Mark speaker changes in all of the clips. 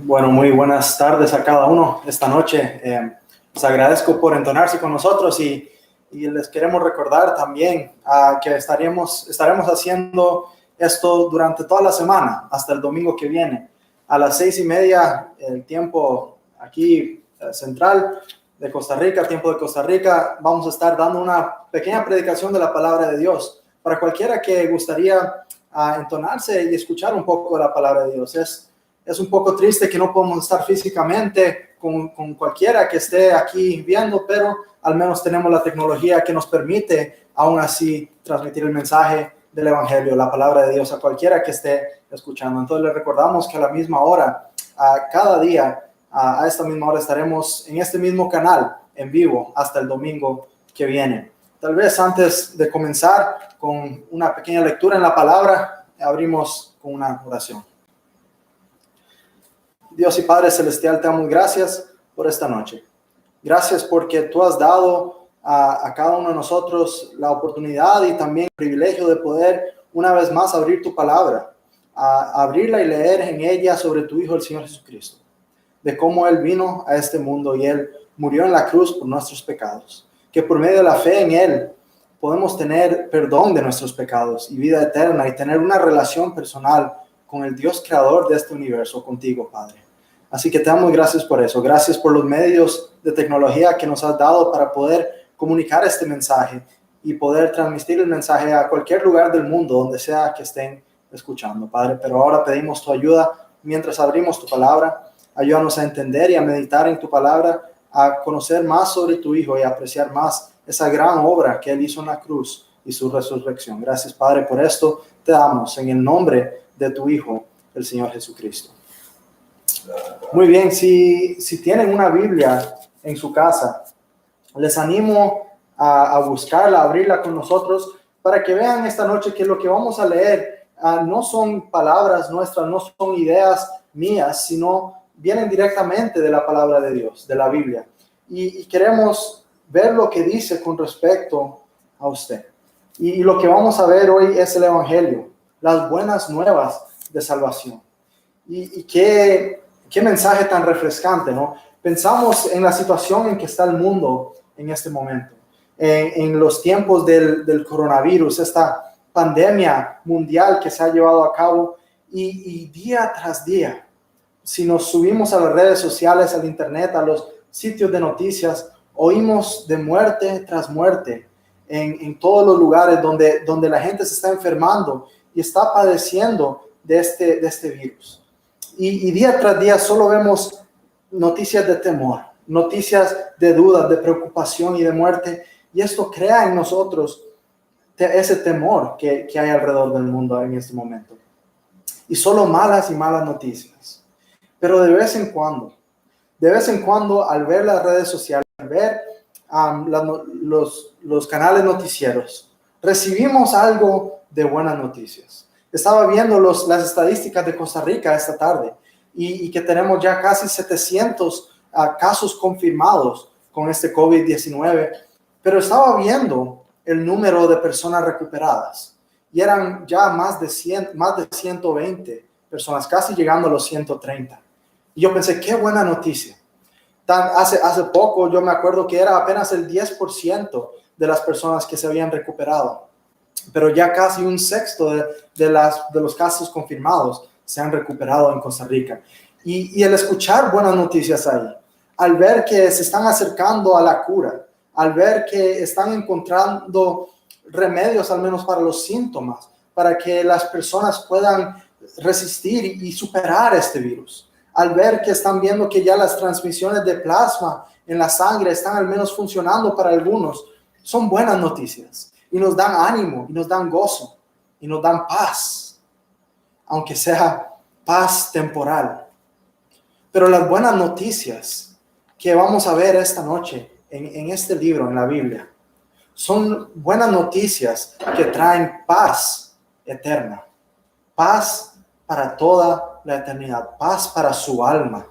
Speaker 1: Bueno, muy buenas tardes a cada uno esta noche. Les agradezco por entonarse con nosotros y les queremos recordar también que estaremos haciendo esto durante toda la semana, hasta el domingo que viene. A las 6:30, el tiempo aquí central de Costa Rica, tiempo de Costa Rica, vamos a estar dando una pequeña predicación de la palabra de Dios. Para cualquiera que gustaría entonarse y escuchar un poco de la palabra de Dios, es un poco triste que no podemos estar físicamente con cualquiera que esté aquí viendo, pero al menos tenemos la tecnología que nos permite aún así transmitir el mensaje del Evangelio, la palabra de Dios a cualquiera que esté escuchando. Entonces les recordamos que a la misma hora, cada día, a esta misma hora estaremos en este mismo canal en vivo hasta el domingo que viene. Tal vez antes de comenzar con una pequeña lectura en la palabra, abrimos con una oración. Dios y Padre Celestial, te damos gracias por esta noche. Gracias porque tú has dado a cada uno de nosotros la oportunidad y también el privilegio de poder una vez más abrir tu palabra, abrirla y leer en ella sobre tu Hijo, el Señor Jesucristo, de cómo Él vino a este mundo y Él murió en la cruz por nuestros pecados, que por medio de la fe en Él podemos tener perdón de nuestros pecados y vida eterna y tener una relación personal con el Dios creador de este universo, contigo, Padre. Así que te damos gracias por eso. Gracias por los medios de tecnología que nos has dado para poder comunicar este mensaje y poder transmitir el mensaje a cualquier lugar del mundo, donde sea que estén escuchando, Padre. Pero ahora pedimos tu ayuda mientras abrimos tu palabra. Ayúdanos a entender y a meditar en tu palabra, a conocer más sobre tu Hijo y a apreciar más esa gran obra que Él hizo en la cruz y su resurrección. Gracias, Padre, por esto te damos en el nombre de tu Hijo, el Señor Jesucristo. Muy bien, si tienen una Biblia en su casa, les animo a buscarla, a abrirla con nosotros para que vean esta noche que lo que vamos a leer no son palabras nuestras, no son ideas mías, sino vienen directamente de la palabra de Dios, de la Biblia. Y queremos ver lo que dice con respecto a usted. Y lo que vamos a ver hoy es el Evangelio, las buenas nuevas de salvación. Y qué mensaje tan refrescante, ¿no? Pensamos en la situación en que está el mundo en este momento, en los tiempos del coronavirus, esta pandemia mundial que se ha llevado a cabo y día tras día, si nos subimos a las redes sociales, al internet, a los sitios de noticias, oímos de muerte tras muerte en todos los lugares donde la gente se está enfermando y está padeciendo de este virus. Y día tras día solo vemos noticias de temor, noticias de dudas, de preocupación y de muerte. Y esto crea en nosotros ese temor que hay alrededor del mundo en este momento. Y solo malas y malas noticias. Pero de vez en cuando, al ver las redes sociales, al ver los canales noticieros, recibimos algo de buenas noticias. Estaba viendo las estadísticas de Costa Rica esta tarde y que tenemos ya casi 700 casos confirmados con este COVID-19, pero estaba viendo el número de personas recuperadas y eran ya más de 120 personas, casi llegando a los 130. Y yo pensé, qué buena noticia. Hace poco yo me acuerdo que era apenas el 10% de las personas que se habían recuperado, pero ya casi un sexto de los casos confirmados se han recuperado en Costa Rica. Y el escuchar buenas noticias ahí, al ver que se están acercando a la cura, al ver que están encontrando remedios al menos para los síntomas, para que las personas puedan resistir y superar este virus, al ver que están viendo que ya las transmisiones de plasma en la sangre están al menos funcionando para algunos, son buenas noticias. Y nos dan ánimo, y nos dan gozo, y nos dan paz, aunque sea paz temporal. Pero las buenas noticias que vamos a ver esta noche en este libro, en la Biblia, son buenas noticias que traen paz eterna, paz para toda la eternidad, paz para su alma.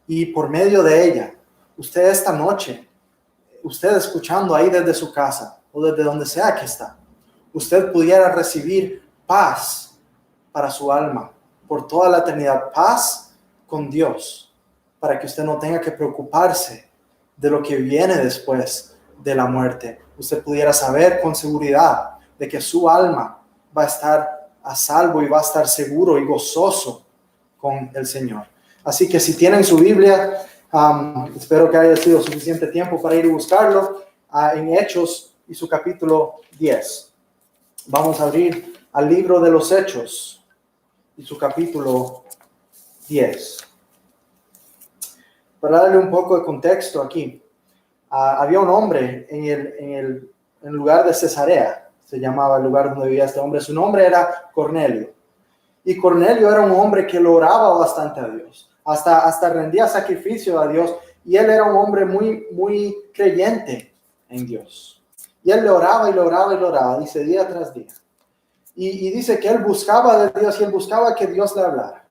Speaker 1: Y por medio de ella, usted esta noche, usted escuchando ahí desde su casa, o desde donde sea que está, usted pudiera recibir paz para su alma por toda la eternidad, paz con Dios para que usted no tenga que preocuparse de lo que viene después de la muerte. Usted pudiera saber con seguridad de que su alma va a estar a salvo y va a estar seguro y gozoso con el Señor. Así que si tienen su Biblia, espero que haya sido suficiente tiempo para ir a buscarlo en Hechos y su capítulo 10. Vamos a abrir al libro de los Hechos y su capítulo 10. Para darle un poco de contexto aquí, había un hombre en el lugar de Cesarea, se llamaba el lugar donde vivía este hombre. Su nombre era Cornelio. Y Cornelio era un hombre que lo oraba bastante a Dios, hasta rendía sacrificio a Dios, y él era un hombre muy creyente en Dios. Y él le oraba y le oraba y le oraba, dice, día tras día. Y dice que él buscaba de Dios y él buscaba que Dios le hablara.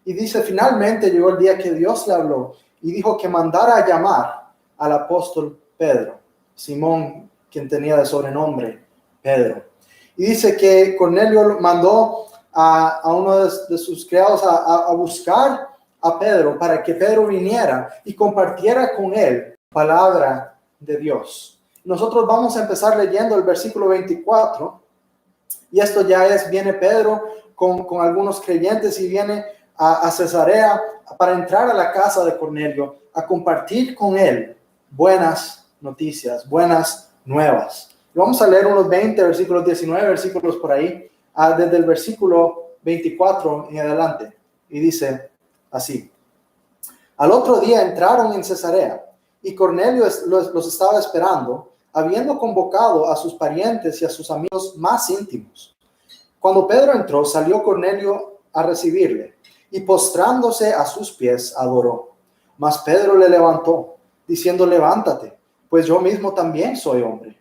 Speaker 1: Y dice, finalmente llegó el día que Dios le habló y dijo que mandara a llamar al apóstol Pedro, Simón, quien tenía de sobrenombre Pedro. Y dice que Cornelio mandó a uno de sus criados a buscar a Pedro para que Pedro viniera y compartiera con él palabra de Dios. Nosotros vamos a empezar leyendo el versículo 24, y esto ya viene Pedro con algunos creyentes y viene a Cesarea para entrar a la casa de Cornelio, a compartir con él buenas noticias, buenas nuevas. Y vamos a leer unos 20 versículos, 19 versículos por ahí, desde el versículo 24 en adelante. Y dice así: al otro día entraron en Cesarea, y Cornelio los estaba esperando, habiendo convocado a sus parientes y a sus amigos más íntimos. Cuando Pedro entró, salió Cornelio a recibirle, y postrándose a sus pies, adoró. Mas Pedro le levantó, diciendo, levántate, pues yo mismo también soy hombre.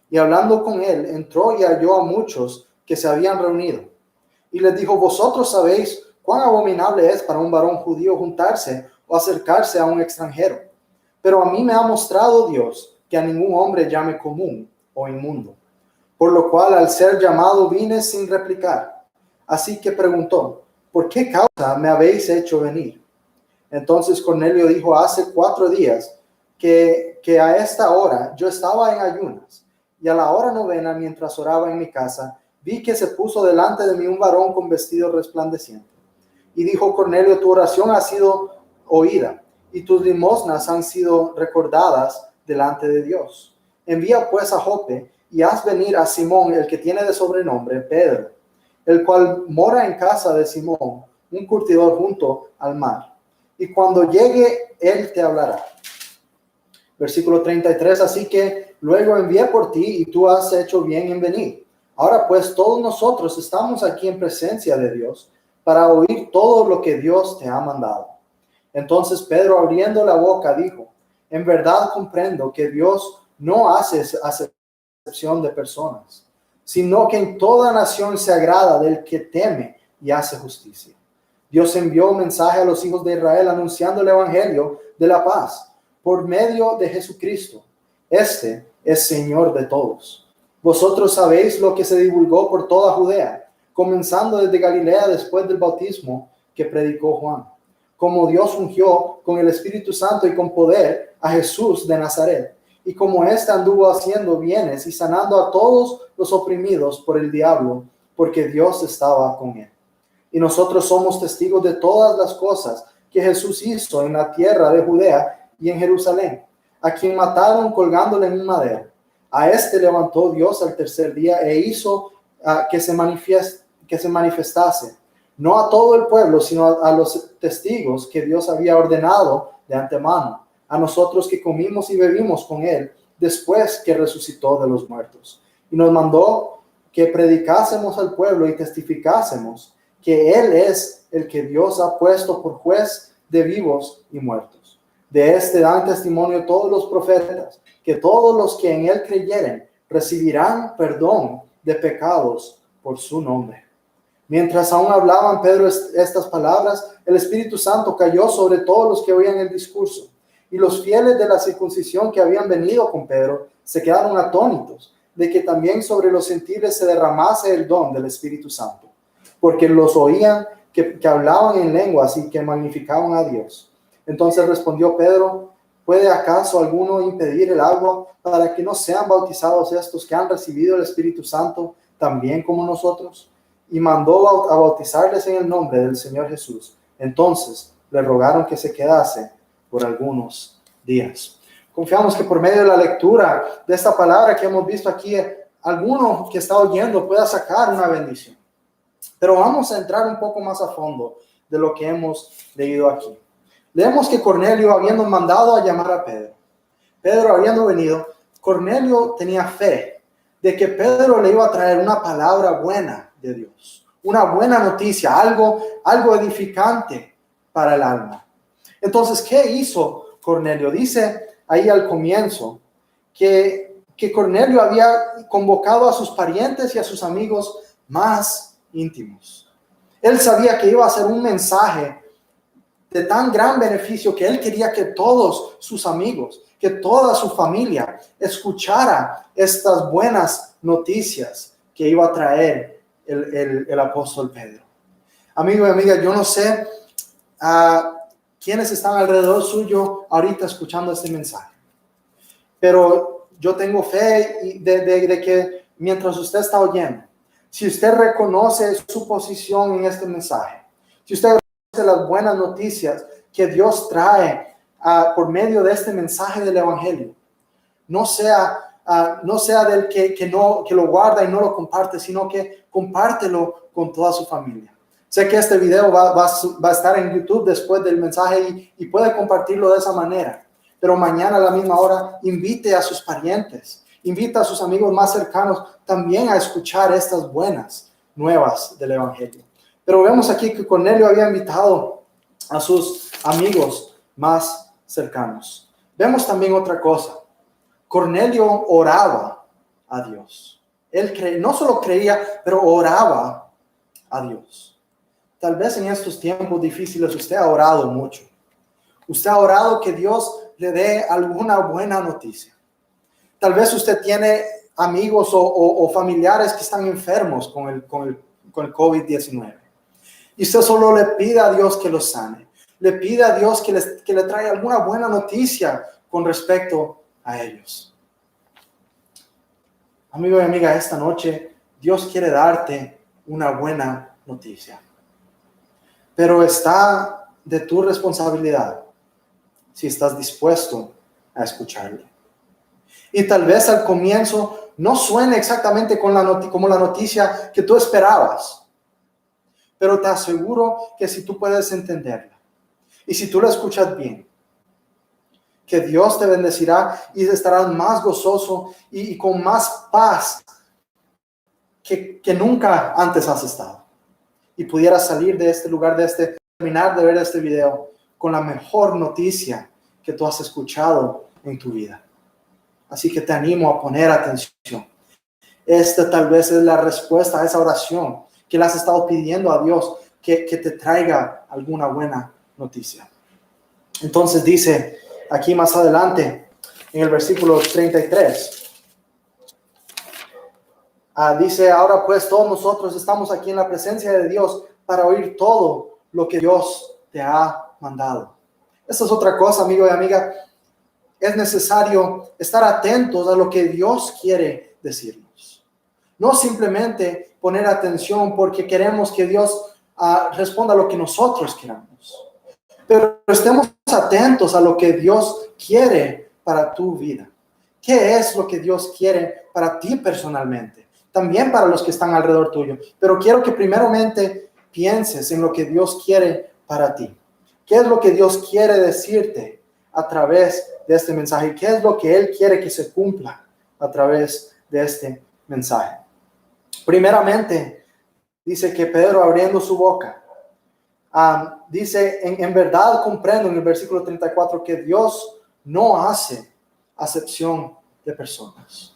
Speaker 1: Y hablando con él, entró y halló a muchos que se habían reunido. Y les dijo, vosotros sabéis cuán abominable es para un varón judío juntarse o acercarse a un extranjero. Pero a mí me ha mostrado Dios que a ningún hombre llame común o inmundo. Por lo cual, al ser llamado, vine sin replicar. Así que preguntó, ¿por qué causa me habéis hecho venir? Entonces Cornelio dijo, hace 4 días que a esta hora yo estaba en ayunas, y a la hora 9, mientras oraba en mi casa, vi que se puso delante de mí un varón con vestido resplandeciente. Y dijo Cornelio, tu oración ha sido oída, y tus limosnas han sido recordadas delante de Dios. Envía pues a Jope, y haz venir a Simón, el que tiene de sobrenombre Pedro, el cual mora en casa de Simón, un curtidor junto al mar. Y cuando llegue, él te hablará. Versículo 33, así que luego envié por ti, y tú has hecho bien en venir. Ahora pues todos nosotros estamos aquí en presencia de Dios, para oír todo lo que Dios te ha mandado. Entonces Pedro, abriendo la boca, dijo, en verdad comprendo que Dios no hace acepción de personas, sino que en toda nación se agrada del que teme y hace justicia. Dios envió un mensaje a los hijos de Israel anunciando el evangelio de la paz por medio de Jesucristo. Este es Señor de todos. Vosotros sabéis lo que se divulgó por toda Judea, comenzando desde Galilea después del bautismo que predicó Juan, como Dios ungió con el Espíritu Santo y con poder a Jesús de Nazaret, y como éste anduvo haciendo bienes y sanando a todos los oprimidos por el diablo, porque Dios estaba con él. Y nosotros somos testigos de todas las cosas que Jesús hizo en la tierra de Judea y en Jerusalén, a quien mataron colgándole en un madero. A este levantó Dios al tercer día e hizo que se manifestase, no a todo el pueblo, sino a los testigos que Dios había ordenado de antemano, a nosotros que comimos y bebimos con él después que resucitó de los muertos. Y nos mandó que predicásemos al pueblo y testificásemos que él es el que Dios ha puesto por juez de vivos y muertos. De este dan testimonio todos los profetas, que todos los que en él creyeren recibirán perdón de pecados por su nombre. Mientras aún hablaban Pedro estas palabras, el Espíritu Santo cayó sobre todos los que oían el discurso. Y los fieles de la circuncisión que habían venido con Pedro se quedaron atónitos de que también sobre los gentiles se derramase el don del Espíritu Santo, porque los oían que hablaban en lenguas y que magnificaban a Dios. Entonces respondió Pedro: ¿puede acaso alguno impedir el agua para que no sean bautizados estos que han recibido el Espíritu Santo también como nosotros? Y mandó a bautizarles en el nombre del Señor Jesús. Entonces le rogaron que se quedase por algunos días. Confiamos que por medio de la lectura de esta palabra que hemos visto aquí, alguno que está oyendo pueda sacar una bendición. Pero vamos a entrar un poco más a fondo de lo que hemos leído aquí. Leemos que Cornelio, habiendo mandado a llamar a Pedro habiendo venido, Cornelio tenía fe de que Pedro le iba a traer una palabra buena de Dios, una buena noticia, algo edificante para el alma. Entonces, ¿qué hizo Cornelio? Dice ahí al comienzo que Cornelio había convocado a sus parientes y a sus amigos más íntimos. Él sabía que iba a ser un mensaje de tan gran beneficio que él quería que todos sus amigos, que toda su familia escuchara estas buenas noticias que iba a traer el apóstol Pedro. Amigo y amiga, yo no sé quiénes están alrededor suyo ahorita escuchando este mensaje, pero yo tengo fe de que mientras usted está oyendo, si usted reconoce su posición en este mensaje, si usted de las buenas noticias que Dios trae por medio de este mensaje del Evangelio, no sea del que lo guarda y no lo comparte, sino que compártelo con toda su familia. Sé que este video va a estar en YouTube después del mensaje y puede compartirlo de esa manera, pero mañana a la misma hora invite a sus parientes, invite a sus amigos más cercanos también a escuchar estas buenas nuevas del Evangelio. Pero vemos aquí que Cornelio había invitado a sus amigos más cercanos. Vemos también otra cosa. Cornelio oraba a Dios. Él no solo creía, pero oraba a Dios. Tal vez en estos tiempos difíciles usted ha orado mucho. Usted ha orado que Dios le dé alguna buena noticia. Tal vez usted tiene amigos o familiares que están enfermos con el COVID-19. Y usted solo le pide a Dios que los sane. Le pide a Dios que le traiga alguna buena noticia con respecto a ellos. Amigo y amiga, esta noche Dios quiere darte una buena noticia. Pero está de tu responsabilidad si estás dispuesto a escucharlo. Y tal vez al comienzo no suene exactamente como la noticia que tú esperabas. Pero te aseguro que si tú puedes entenderla y si tú la escuchas bien, que Dios te bendecirá y estarás más gozoso y con más paz que nunca antes has estado. Y pudieras salir de este lugar, terminar de ver este video con la mejor noticia que tú has escuchado en tu vida. Así que te animo a poner atención. Esta tal vez es la respuesta a esa oración que le has estado pidiendo a Dios que te traiga alguna buena noticia. Entonces dice aquí más adelante en el versículo 33, dice: ahora pues todos nosotros estamos aquí en la presencia de Dios para oír todo lo que Dios te ha mandado. Esta es otra cosa, amigo y amiga. Es necesario estar atentos a lo que Dios quiere decirnos. No simplemente poner atención porque queremos que Dios responda a lo que nosotros queramos. Pero estemos atentos a lo que Dios quiere para tu vida. ¿Qué es lo que Dios quiere para ti personalmente? También para los que están alrededor tuyo. Pero quiero que primeramente pienses en lo que Dios quiere para ti. ¿Qué es lo que Dios quiere decirte a través de este mensaje? ¿Qué es lo que Él quiere que se cumpla a través de este mensaje? Primeramente, dice que Pedro, abriendo su boca, dice: en verdad comprendo, en el versículo 34, que Dios no hace acepción de personas.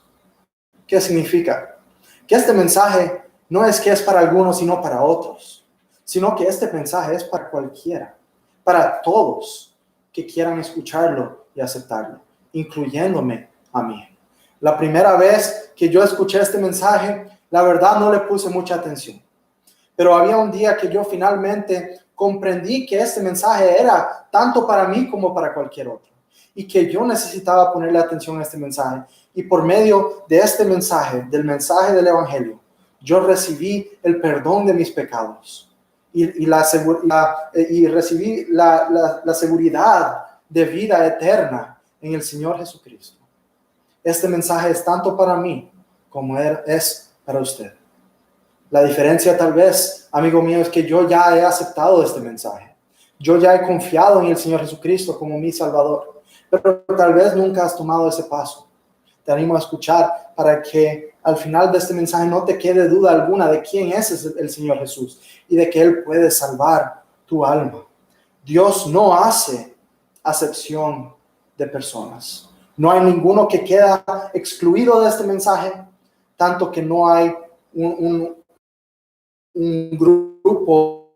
Speaker 1: ¿Qué significa? Que este mensaje no es que es para algunos, sino para otros, sino que este mensaje es para cualquiera, para todos que quieran escucharlo y aceptarlo, incluyéndome a mí. La primera vez que yo escuché este mensaje, la verdad no le puse mucha atención. Pero había un día que yo finalmente comprendí que este mensaje era tanto para mí como para cualquier otro, y que yo necesitaba ponerle atención a este mensaje. Y por medio de este mensaje, del mensaje del Evangelio, yo recibí el perdón de mis pecados y recibí la seguridad de vida eterna en el Señor Jesucristo. Este mensaje es tanto para mí como es para usted. La diferencia tal vez, amigo mío, es que yo ya he aceptado este mensaje. Yo ya he confiado en el Señor Jesucristo como mi Salvador, pero tal vez nunca has tomado ese paso. Te animo a escuchar para que al final de este mensaje no te quede duda alguna de quién es el Señor Jesús y de que Él puede salvar tu alma. Dios no hace acepción de personas. No hay ninguno que queda excluido de este mensaje, tanto que no hay un grupo.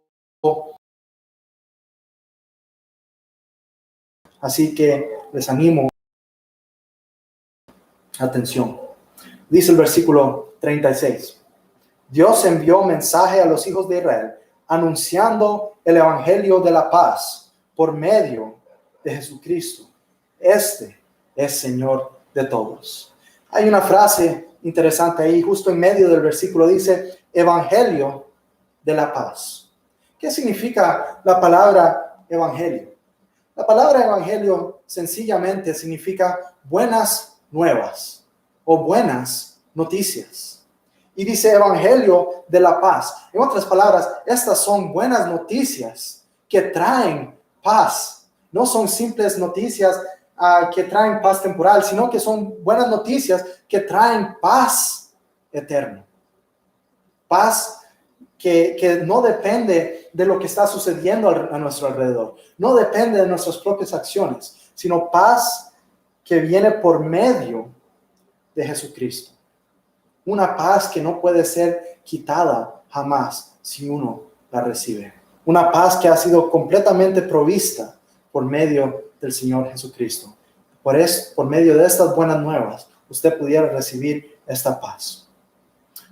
Speaker 1: Así que les animo. Atención. Dice el versículo 36. Dios envió mensaje a los hijos de Israel, anunciando el evangelio de la paz por medio de Jesucristo. Este es Señor de todos. Hay una frase interesante ahí, justo en medio del versículo, dice evangelio de la paz. ¿Qué significa la palabra evangelio? La palabra evangelio sencillamente significa buenas nuevas o buenas noticias. Y dice evangelio de la paz. En otras palabras, estas son buenas noticias que traen paz. No son simples noticias que traen paz temporal, sino que son buenas noticias que traen paz eterna. Paz que no depende de lo que está sucediendo a nuestro alrededor. No depende de nuestras propias acciones, sino paz que viene por medio de Jesucristo. Una paz que no puede ser quitada jamás si uno la recibe. Una paz que ha sido completamente provista por medio del Señor Jesucristo. Por medio de estas buenas nuevas, usted pudiera recibir esta paz.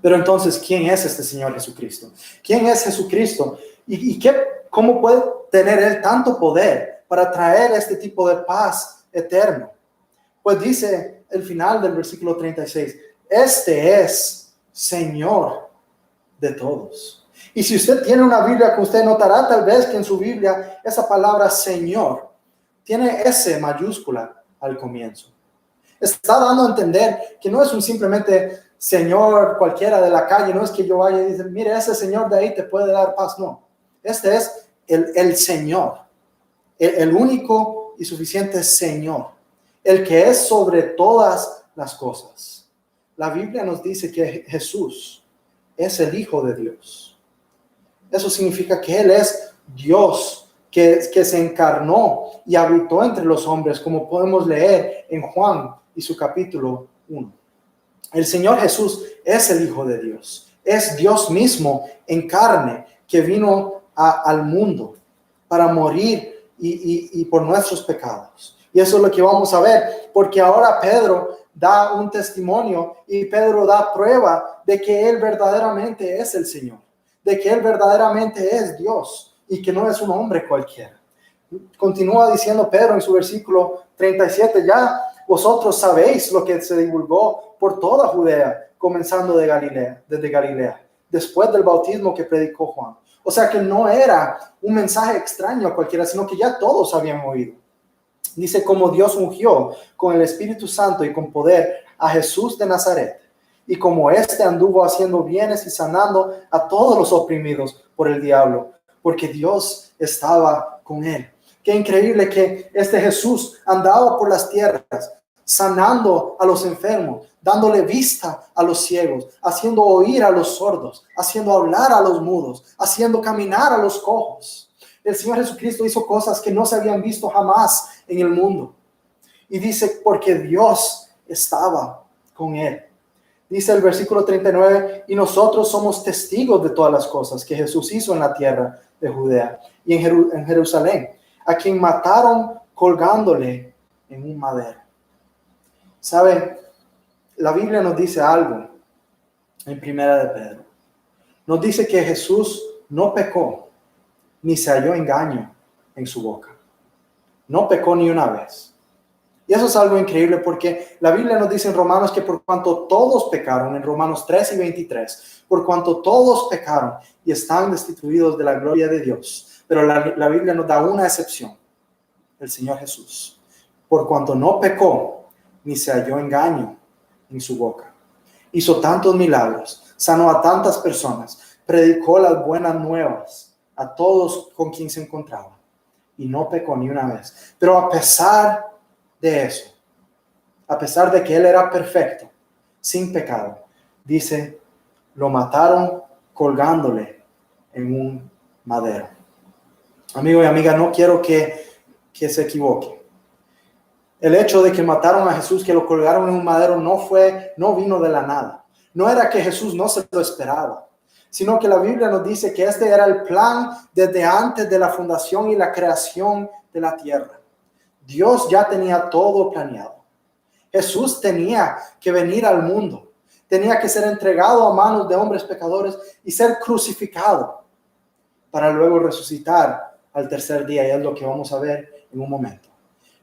Speaker 1: Pero entonces, ¿quién es este Señor Jesucristo? ¿Quién es Jesucristo? ¿Y cómo puede tener Él tanto poder para traer este tipo de paz eterna? Pues dice el final del versículo 36, este es Señor de todos. Y si usted tiene una Biblia, que usted notará tal vez que en su Biblia esa palabra Señor tiene S mayúscula al comienzo. Está dando a entender que no es un simplemente señor cualquiera de la calle, no es que yo vaya y dice, mire, ese señor de ahí te puede dar paz, no. Este es el Señor, el único y suficiente Señor, el que es sobre todas las cosas. La Biblia nos dice que Jesús es el Hijo de Dios. Eso significa que Él es Dios, que se encarnó y habitó entre los hombres, como podemos leer en Juan y su capítulo 1. El Señor Jesús es el Hijo de Dios. Es Dios mismo en carne que vino al mundo para morir y por nuestros pecados. Y eso es lo que vamos a ver, porque ahora Pedro da un testimonio y Pedro da prueba de que Él verdaderamente es el Señor, de que Él verdaderamente es Dios y que no es un hombre cualquiera. Continúa diciendo Pedro en su versículo 37, ya vosotros sabéis lo que se divulgó por toda Judea, comenzando desde Galilea, después del bautismo que predicó Juan. O sea que no era un mensaje extraño a cualquiera, sino que ya todos habían oído. Dice, como Dios ungió con el Espíritu Santo y con poder a Jesús de Nazaret, y como éste anduvo haciendo bienes y sanando a todos los oprimidos por el diablo, porque Dios estaba con él. Qué increíble que este Jesús andaba por las tierras, sanando a los enfermos, dándole vista a los ciegos, haciendo oír a los sordos, haciendo hablar a los mudos, haciendo caminar a los cojos. El Señor Jesucristo hizo cosas que no se habían visto jamás en el mundo. Y dice, porque Dios estaba con él. Dice el versículo 39, y nosotros somos testigos de todas las cosas que Jesús hizo en la tierra de Judea y en Jerusalén, a quien mataron colgándole en un madero. ¿Sabe? La Biblia nos dice algo en Primera de Pedro. nos dice que Jesús no pecó, ni se halló engaño en su boca. No pecó ni una vez. Y eso es algo increíble porque la Biblia nos dice en Romanos que por cuanto todos pecaron, en Romanos 3 y 23, por cuanto todos pecaron y están destituidos de la gloria de Dios. Pero la Biblia nos da una excepción, el Señor Jesús. Por cuanto no pecó, ni se halló engaño en su boca. Hizo tantos milagros, sanó a tantas personas, predicó las buenas nuevas a todos con quien se encontraba. Y no pecó ni una vez. Pero a pesar de eso, a pesar de que él era perfecto, sin pecado, dice, lo mataron colgándole en un madero. Amigo y amiga, no quiero que se equivoque. El hecho de que mataron a Jesús, que lo colgaron en un madero, no vino de la nada. No era que Jesús no se lo esperaba, sino que la Biblia nos dice que este era el plan desde antes de la fundación y la creación de la tierra. Dios ya tenía todo planeado. Jesús tenía que venir al mundo, tenía que ser entregado a manos de hombres pecadores y ser crucificado para luego resucitar al tercer día, y es lo que vamos a ver en un momento.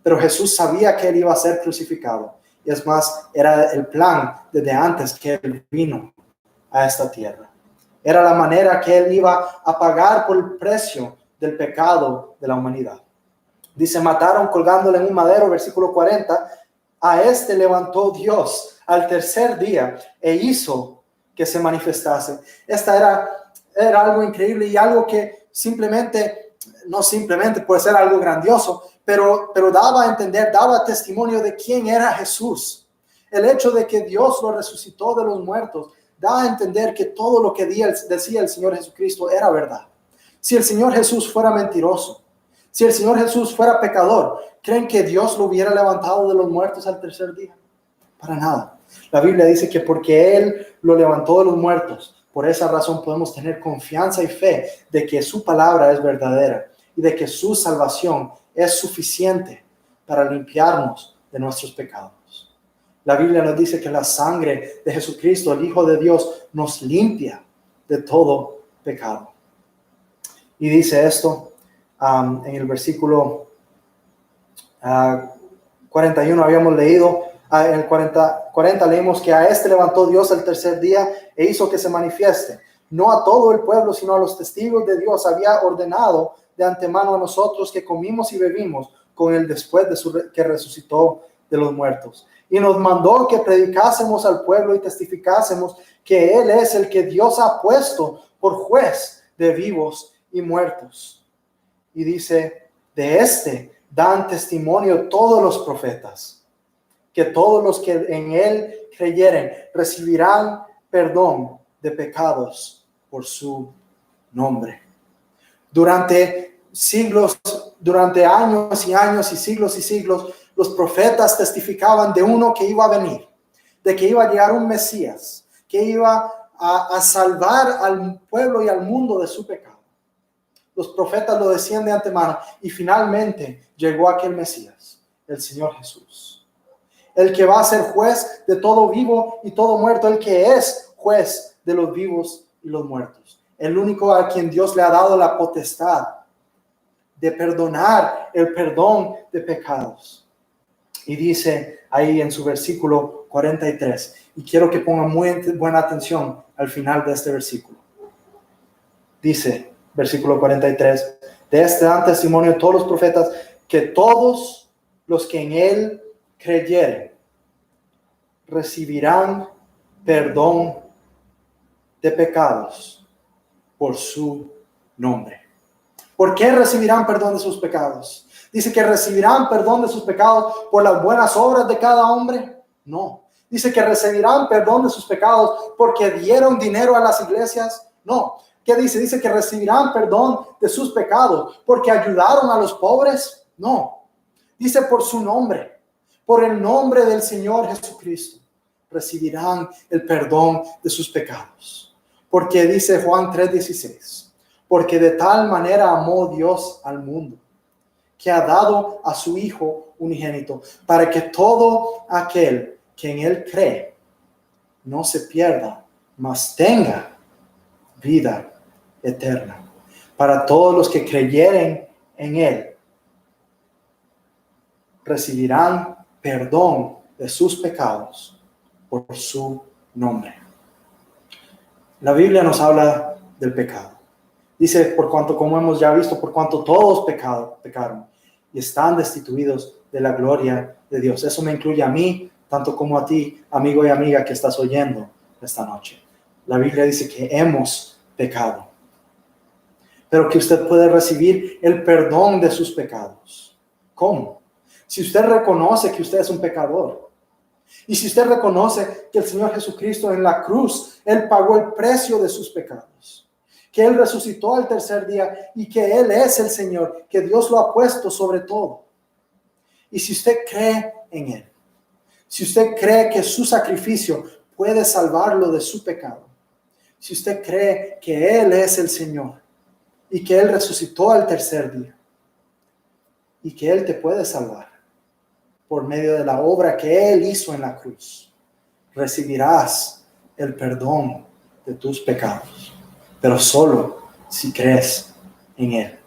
Speaker 1: Pero Jesús sabía que él iba a ser crucificado, y es más, era el plan desde antes que él vino a esta tierra. Era la manera que él iba a pagar por el precio del pecado de la humanidad. Dice, mataron colgándole en un madero, versículo 40, a este levantó Dios al tercer día e hizo que se manifestase. Esta era algo increíble y algo que no simplemente puede ser algo grandioso, pero daba a entender, daba testimonio de quién era Jesús. El hecho de que Dios lo resucitó de los muertos da a entender que todo lo que decía el Señor Jesucristo era verdad. Si el Señor Jesús fuera mentiroso, si el Señor Jesús fuera pecador, ¿creen que Dios lo hubiera levantado de los muertos al tercer día? Para nada. La Biblia dice que porque Él lo levantó de los muertos, por esa razón podemos tener confianza y fe de que su palabra es verdadera y de que su salvación es suficiente para limpiarnos de nuestros pecados. La Biblia nos dice que la sangre de Jesucristo, el Hijo de Dios, nos limpia de todo pecado. Y dice esto en el versículo 41 habíamos leído, en el 40 leímos que a este levantó Dios el tercer día e hizo que se manifieste. No a todo el pueblo, sino a los testigos de Dios había ordenado de antemano a nosotros que comimos y bebimos con él después de que resucitó de los muertos. Y nos mandó que predicásemos al pueblo y testificásemos que él es el que Dios ha puesto por juez de vivos y muertos. Y dice, de este dan testimonio todos los profetas, que todos los que en él creyeren recibirán perdón de pecados por su nombre. Durante años y años y siglos, los profetas testificaban de uno que iba a venir, de que iba a llegar un Mesías, que iba a salvar al pueblo y al mundo de su pecado. Los profetas lo decían de antemano y finalmente llegó aquel Mesías, el Señor Jesús. El que va a ser juez de todo vivo y todo muerto, el que es juez de los vivos y los muertos. El único a quien Dios le ha dado la potestad de perdonar, el perdón de pecados. Y dice ahí en su versículo 43, y quiero que pongan muy buena atención al final de este versículo. Dice, versículo 43, de este dan testimonio todos los profetas que todos los que en él creyeren recibirán perdón de pecados por su nombre. ¿Por qué recibirán perdón de sus pecados? Dice que recibirán perdón de sus pecados por las buenas obras de cada hombre. No. Dice que recibirán perdón de sus pecados porque dieron dinero a las iglesias. No. ¿Qué dice? Dice que recibirán perdón de sus pecados porque ayudaron a los pobres. No. Dice por su nombre, por el nombre del Señor Jesucristo, recibirán el perdón de sus pecados. Porque dice Juan 3:16, porque de tal manera amó Dios al mundo, que ha dado a su Hijo unigénito, para que todo aquel que en él cree no se pierda, mas tenga vida eterna. Para todos los que creyeren en Él, recibirán perdón de sus pecados por su nombre. La Biblia nos habla del pecado. Dice, por cuanto, como hemos ya visto, por cuanto todos pecaron y están destituidos de la gloria de Dios. Eso me incluye a mí, tanto como a ti, amigo y amiga que estás oyendo esta noche. La Biblia dice que hemos pecado, pero que usted puede recibir el perdón de sus pecados. ¿Cómo? Si usted reconoce que usted es un pecador, y si usted reconoce que el Señor Jesucristo en la cruz, Él pagó el precio de sus pecados, que Él resucitó al tercer día y que Él es el Señor, que Dios lo ha puesto sobre todo. Y si usted cree en Él, si usted cree que su sacrificio puede salvarlo de su pecado, si usted cree que Él es el Señor y que Él resucitó al tercer día y que Él te puede salvar por medio de la obra que Él hizo en la cruz, recibirás el perdón de tus pecados, pero solo si crees en Él.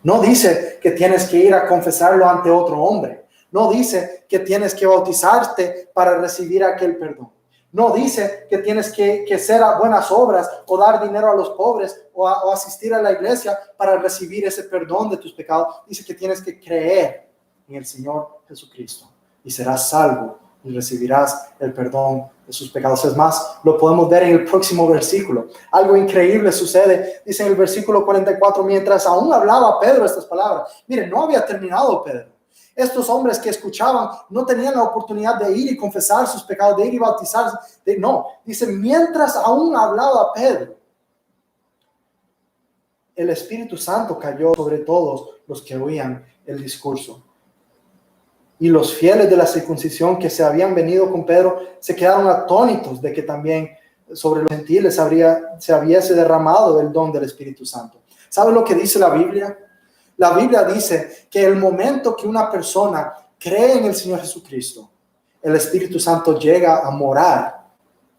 Speaker 1: No dice que tienes que ir a confesarlo ante otro hombre. No dice que tienes que bautizarte para recibir aquel perdón. No dice que tienes que hacer buenas obras o dar dinero a los pobres o asistir a la iglesia para recibir ese perdón de tus pecados. Dice que tienes que creer en el Señor Jesucristo y serás salvo y recibirás el perdón de sus pecados. Es más, lo podemos ver en el próximo versículo. Algo increíble sucede. Dice en el versículo 44, mientras aún hablaba Pedro estas palabras. Miren, no había terminado Pedro. Estos hombres que escuchaban no tenían la oportunidad de ir y confesar sus pecados, de ir y bautizarse. No, dice, mientras aún hablaba Pedro, el Espíritu Santo cayó sobre todos los que oían el discurso. Y los fieles de la circuncisión que se habían venido con Pedro se quedaron atónitos de que también sobre los gentiles se hubiese derramado el don del Espíritu Santo. ¿Sabe lo que dice la Biblia? La Biblia dice que el momento que una persona cree en el Señor Jesucristo, el Espíritu Santo llega a morar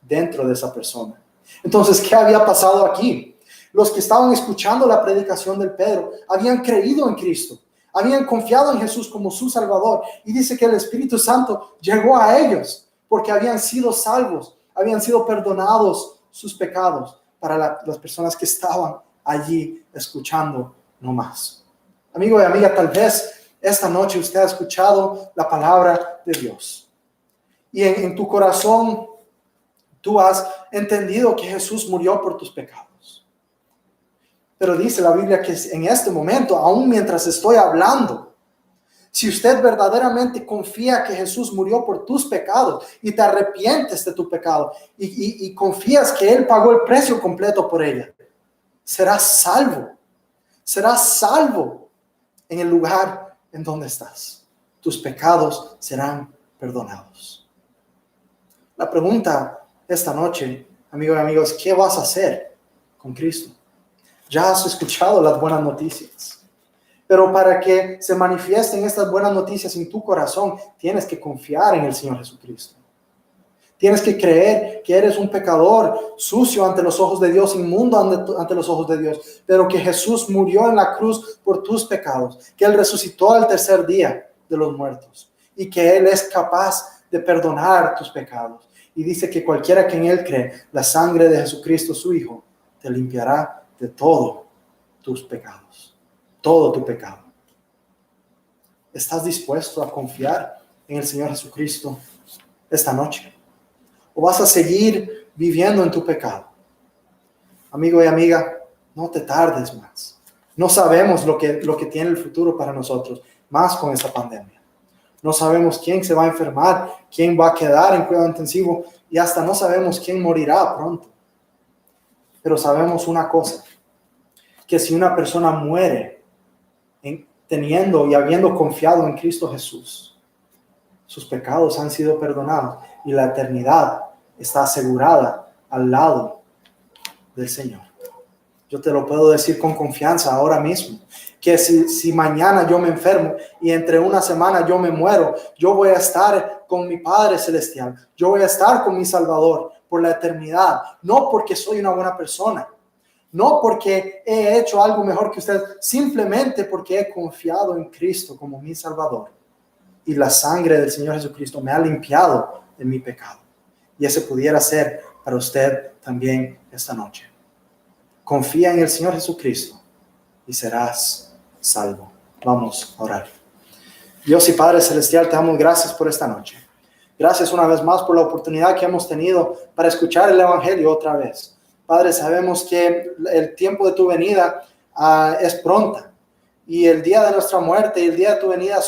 Speaker 1: dentro de esa persona. Entonces, ¿qué había pasado aquí? Los que estaban escuchando la predicación del Pedro habían creído en Cristo, habían confiado en Jesús como su Salvador, y dice que el Espíritu Santo llegó a ellos porque habían sido salvos, habían sido perdonados sus pecados para las personas que estaban allí escuchando no más. Amigo y amiga, tal vez esta noche usted ha escuchado la palabra de Dios y en tu corazón tú has entendido que Jesús murió por tus pecados. Pero dice la Biblia que en este momento, aún mientras estoy hablando, si usted verdaderamente confía que Jesús murió por tus pecados y te arrepientes de tu pecado y confías que Él pagó el precio completo por ella, serás salvo. Serás salvo en el lugar en donde estás. Tus pecados serán perdonados. La pregunta esta noche, amigos y amigos, ¿qué vas a hacer con Cristo? Ya has escuchado las buenas noticias, pero para que se manifiesten estas buenas noticias en tu corazón, tienes que confiar en el Señor Jesucristo. Tienes que creer que eres un pecador sucio ante los ojos de Dios, inmundo ante los ojos de Dios, pero que Jesús murió en la cruz por tus pecados, que Él resucitó al tercer día de los muertos y que Él es capaz de perdonar tus pecados. Y dice que cualquiera que en Él cree, la sangre de Jesucristo, su Hijo, te limpiará de todos tus pecados, todo tu pecado. ¿Estás dispuesto a confiar en el Señor Jesucristo esta noche? ¿O vas a seguir viviendo en tu pecado? Amigo y amiga, no te tardes más. No sabemos lo que tiene el futuro para nosotros, más con esta pandemia. No sabemos quién se va a enfermar, quién va a quedar en cuidado intensivo y hasta no sabemos quién morirá pronto. Pero sabemos una cosa, que si una persona muere teniendo y habiendo confiado en Cristo Jesús, sus pecados han sido perdonados y la eternidad está asegurada al lado del Señor. Yo te lo puedo decir con confianza ahora mismo, que si mañana yo me enfermo y entre una semana yo me muero, yo voy a estar con mi Padre Celestial, yo voy a estar con mi Salvador por la eternidad, no porque soy una buena persona, no porque he hecho algo mejor que usted, simplemente porque he confiado en Cristo como mi Salvador. Y la sangre del Señor Jesucristo me ha limpiado de mi pecado. Y ese pudiera ser para usted también esta noche. Confía en el Señor Jesucristo y serás salvo. Vamos a orar. Dios y Padre Celestial, te damos gracias por esta noche. Gracias una vez más por la oportunidad que hemos tenido para escuchar el Evangelio otra vez. Padre, sabemos que el tiempo de tu venida es pronta. Y el día de nuestra muerte y el día de tu venida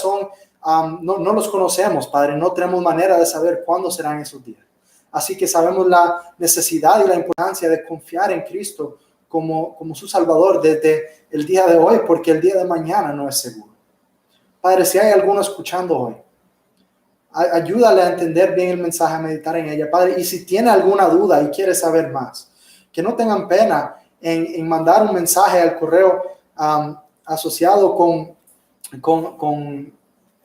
Speaker 1: no los conocemos, Padre. No tenemos manera de saber cuándo serán esos días. Así que sabemos la necesidad y la importancia de confiar en Cristo como su Salvador desde el día de hoy, porque el día de mañana no es seguro. Padre, si hay alguno escuchando hoy, ayúdale a entender bien el mensaje, a meditar en ella, Padre. Y si tiene alguna duda y quiere saber más, que no tengan pena en mandar un mensaje al correo asociado con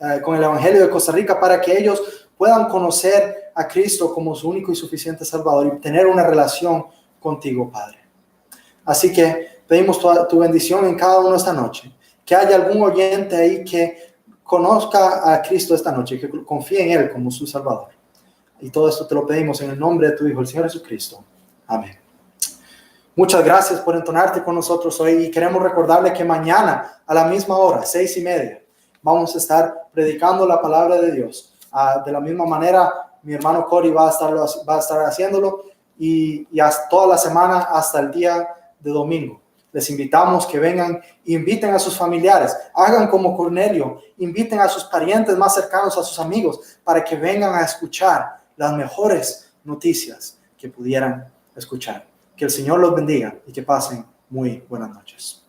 Speaker 1: el Evangelio de Costa Rica, para que ellos puedan conocer a Cristo como su único y suficiente Salvador y tener una relación contigo, Padre. Así que pedimos tu bendición en cada uno esta noche. Que haya algún oyente ahí que conozca a Cristo esta noche, que confíe en Él como su Salvador. Y todo esto te lo pedimos en el nombre de tu Hijo, el Señor Jesucristo. Amén. Muchas gracias por entonarte con nosotros hoy y queremos recordarle que mañana a la misma hora, 6:30, vamos a estar predicando la palabra de Dios. De la misma manera, mi hermano Cory va a estar haciéndolo y hasta toda la semana hasta el día de domingo. Les invitamos que vengan, inviten a sus familiares, hagan como Cornelio, inviten a sus parientes más cercanos, a sus amigos, para que vengan a escuchar las mejores noticias que pudieran escuchar. Que el Señor los bendiga y que pasen muy buenas noches.